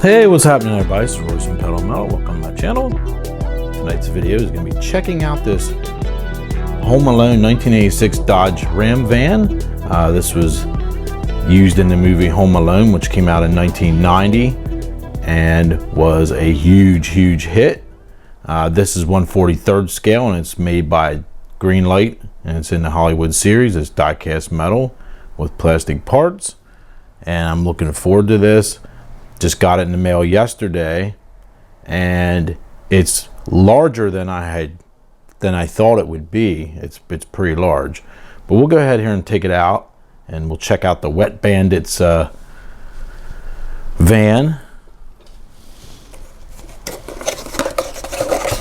Hey, what's happening everybody? This is Royce from Pedal Metal. Welcome to my channel. Tonight's video is going to be checking out this Home Alone 1986 Dodge Ram van. This was used in the movie Home Alone, which came out in 1990 and was a huge hit. This is 1/43rd scale and it's made by Greenlight and it's in the Hollywood series. It's die-cast metal with plastic parts and I'm looking forward to this. Just got it in the mail yesterday and it's larger than I thought it would be. It's pretty large, but we'll go ahead here and take it out and we'll check out the Wet Bandits van.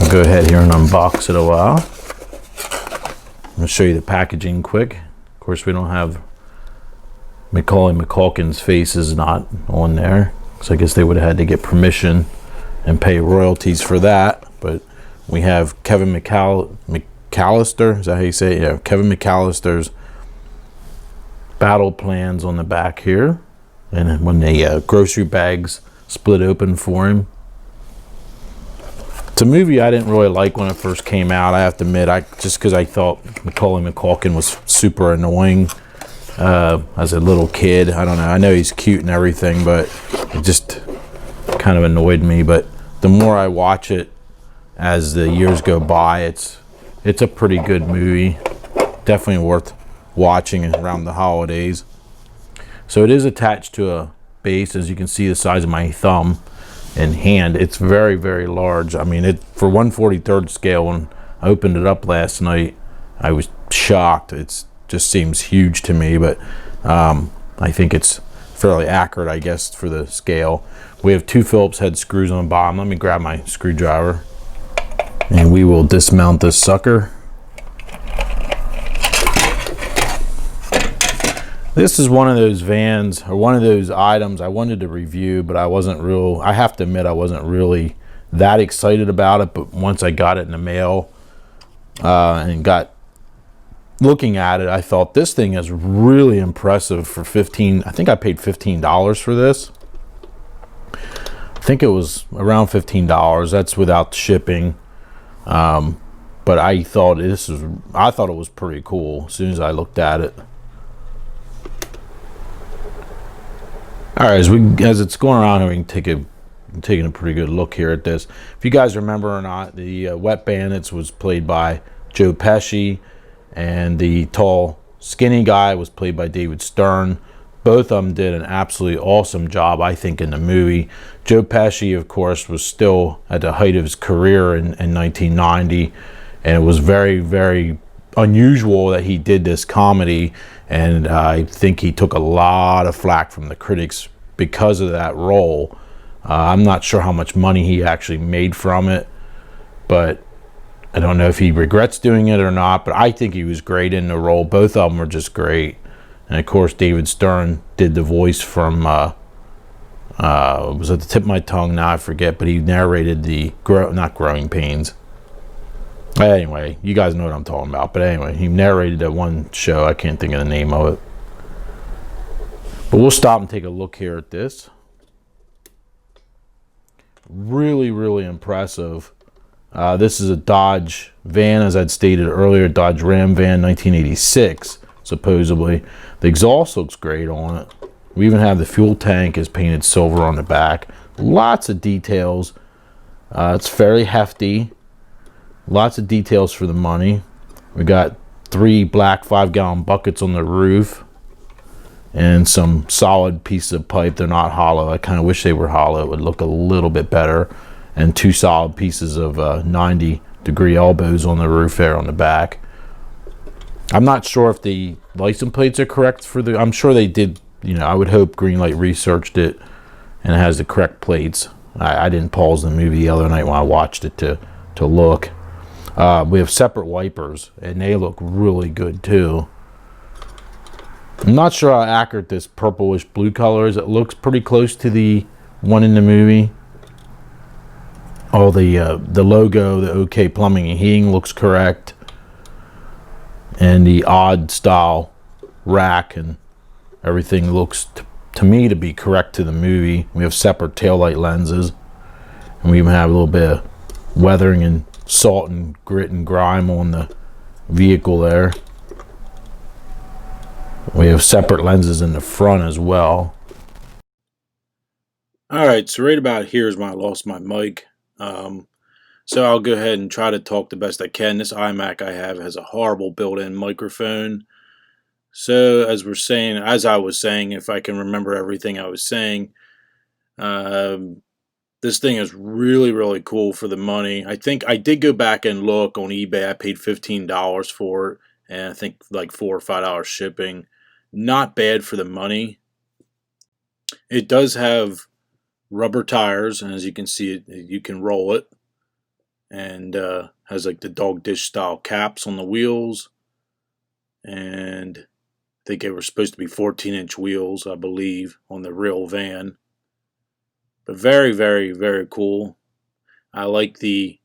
I'll go ahead here and unbox it a while. I'm going to show you the packaging quick. Of course, we don't have Macaulay Culkin's face is not on there, so I guess they would have had to get permission and pay royalties for that. But we have Kevin McAllister, is that how you say it? Yeah, Kevin McAllister's battle plans on the back here, and when the grocery bags split open for him. It's a movie I didn't really like when it first came out, I have to admit, just because I thought Macaulay Culkin was super annoying as a little kid. I don't know, I know he's cute and everything, but it just kind of annoyed me. But the more I watch it as the years go by, it's a pretty good movie, definitely worth watching around the holidays. So it is attached to a base, as you can see the size of my thumb and hand. It's very large. I mean, for 1/43rd scale, when I opened it up last night I was shocked. It just seems huge to me, but I think it's fairly accurate, I guess, for the scale. We have 2 Phillips head screws on the bottom. Let me grab my screwdriver and we will dismount this sucker. This is one of those vans, or one of those items I wanted to review, but I have to admit I wasn't really that excited about it. But once I got it in the mail and got looking at it, I thought this thing is really impressive for I think I paid $15 for this. I think it was around $15. That's without shipping. But I thought it was pretty cool as soon as I looked at it. All right, as it's going around here, we can taking a pretty good look here at this. If you guys remember or not, the Wet Bandits was played by Joe Pesci, and the tall, skinny guy was played by David Stern. Both of them did an absolutely awesome job, I think, in the movie. Joe Pesci, of course, was still at the height of his career in 1990, and it was very unusual that he did this comedy, and I think he took a lot of flack from the critics because of that role. I'm not sure how much money he actually made from it, but I don't know if he regrets doing it or not, but I think he was great in the role. Both of them were just great. And of course, David Stern did the voice from, it was at the tip of my tongue, now I forget, but he narrated the, not Growing Pains. Anyway, you guys know what I'm talking about. But anyway, he narrated that one show. I can't think of the name of it. But we'll stop and take a look here at this. Really impressive. This is a Dodge van, as I'd stated earlier, Dodge Ram van, 1986, supposedly. The exhaust looks great on it. We even have the fuel tank is painted silver on the back. Lots of details. It's fairly hefty. Lots of details for the money. We got 3 black 5-gallon buckets on the roof and some solid pieces of pipe. They're not hollow. I kind of wish they were hollow. It would look a little bit better. And 2 solid pieces of 90-degree elbows on the roof there on the back. I'm not sure if the license plates are correct for the, I'm sure they did, I would hope Greenlight researched it and it has the correct plates. I didn't pause the movie the other night when I watched it to look. We have separate wipers and they look really good too. I'm not sure how accurate this purplish blue color is. It looks pretty close to the one in the movie. Oh, the logo, the OK Plumbing and Heating looks correct. And the odd style rack and everything looks to me to be correct to the movie. We have separate taillight lenses, and we even have a little bit of weathering and salt and grit and grime on the vehicle there. We have separate lenses in the front as well. Alright, so right about here is when I lost my mic. So I'll go ahead and try to talk the best I can. This iMac I have has a horrible built-in microphone. So as I was saying, if I can remember everything I was saying, this thing is really, really cool for the money. I think I did go back and look on eBay. I paid $15 for it, and I think like $4 or $5 shipping. Not bad for the money. It does have rubber tires, and as you can see, you can roll it, and has like the dog dish style caps on the wheels, and I think they were supposed to be 14-inch wheels, I believe, on the real van. But very, very, very cool. I like the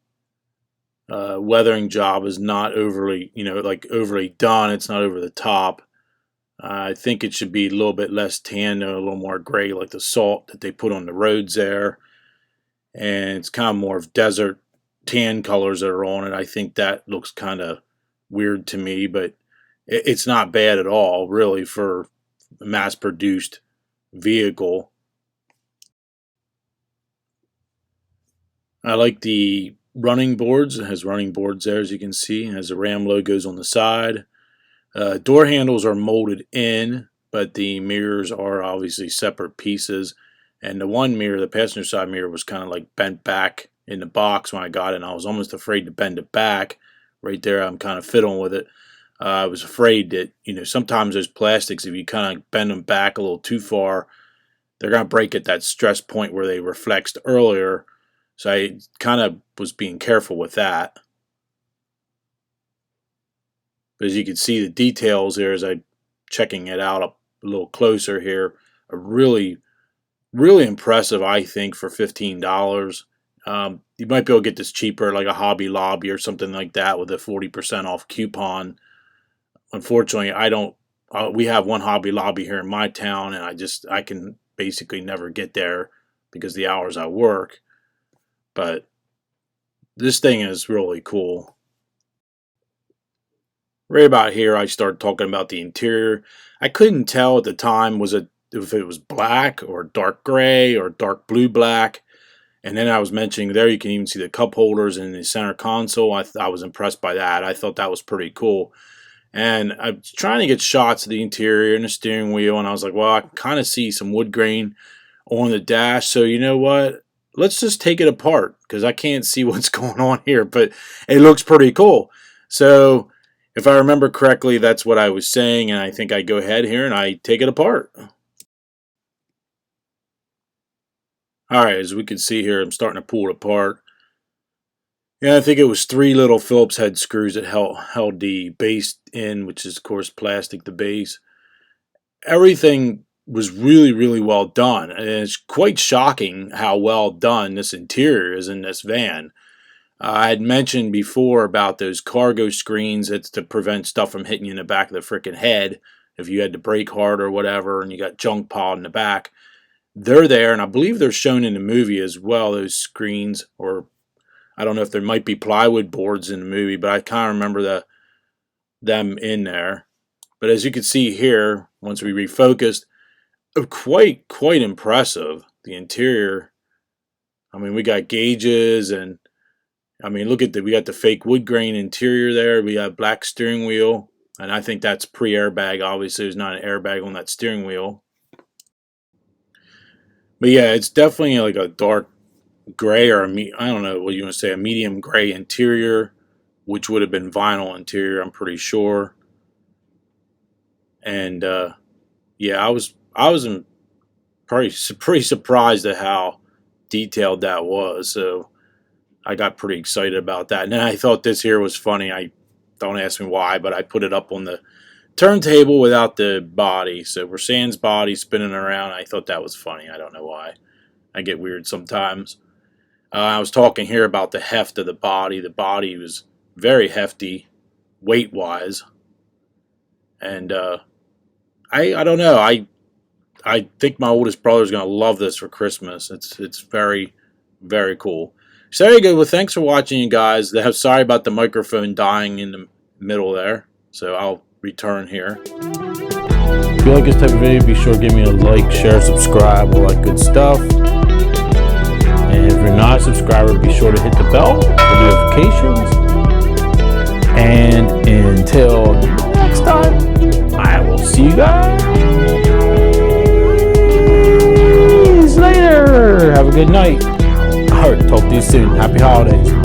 weathering job is not overly, overly done. It's not over the top. I think it should be a little bit less tan, a little more gray, like the salt that they put on the roads there. And it's kind of more of desert tan colors that are on it. I think that looks kind of weird to me, but it's not bad at all, really, for a mass-produced vehicle. I like the running boards. It has running boards there, as you can see. It has the Ram logos on the side. Door handles are molded in, but the mirrors are obviously separate pieces. And the one mirror, the passenger side mirror, was kind of like bent back in the box when I got it, and I was almost afraid to bend it back. Right there, I'm kind of fiddling with it. I was afraid that, sometimes those plastics, if you kind of bend them back a little too far, they're going to break at that stress point where they were flexed earlier. So I kind of was being careful with that. But as you can see, the details there, as I'm checking it out a little closer here, are really, really impressive, I think, for $15. You might be able to get this cheaper, like a Hobby Lobby or something like that, with a 40% off coupon. Unfortunately, I don't. We have one Hobby Lobby here in my town, and I can basically never get there because of the hours I work. But this thing is really cool. Right about here, I started talking about the interior. I couldn't tell at the time if it was black or dark gray or dark blue black. And then I was mentioning there, you can even see the cup holders in the center console. I was impressed by that. I thought that was pretty cool. And I was trying to get shots of the interior and the steering wheel, and I was like, well, I can kind of see some wood grain on the dash. So you know what? Let's just take it apart, because I can't see what's going on here, but it looks pretty cool. So if I remember correctly, that's what I was saying, and I think I go ahead here and I take it apart. All right, as we can see here, I'm starting to pull it apart. Yeah, I think it was 3 little Phillips head screws that held the base in, which is, of course, plastic, the base. Everything was really, really well done. And it's quite shocking how well done this interior is in this van. I had mentioned before about those cargo screens. It's to prevent stuff from hitting you in the back of the freaking head if you had to brake hard or whatever and you got junk piled in the back. They're there, and I believe they're shown in the movie as well, those screens, or I don't know if there might be plywood boards in the movie, but I kind of remember them in there. But as you can see here, once we refocused, quite impressive. The interior, I mean, we got gauges, and I mean, look at we got the fake wood grain interior there. We got black steering wheel, and I think that's pre-airbag. Obviously, there's not an airbag on that steering wheel. But yeah, it's definitely like a dark gray, or I don't know what you want to say, a medium gray interior, which would have been vinyl interior, I'm pretty sure. And yeah, I was pretty surprised at how detailed that was. So I got pretty excited about that. And then I thought this here was funny. Don't ask me why, but I put it up on the turntable without the body. So we're Sans body spinning around. I thought that was funny. I don't know why. I get weird sometimes. I was talking here about the heft of the body. The body was very hefty, weight-wise. And I don't know. I think my oldest brother's gonna love this for Christmas. It's very, very cool. So there you go. Well, thanks for watching, you guys. Sorry about the microphone dying in the middle there. So I'll return here. If you like this type of video, be sure to give me a like, share, subscribe, all that good stuff. And if you're not a subscriber, be sure to hit the bell for notifications. And until next time, I will see you guys later. Have a good night. All right, talk to you soon. Happy holidays.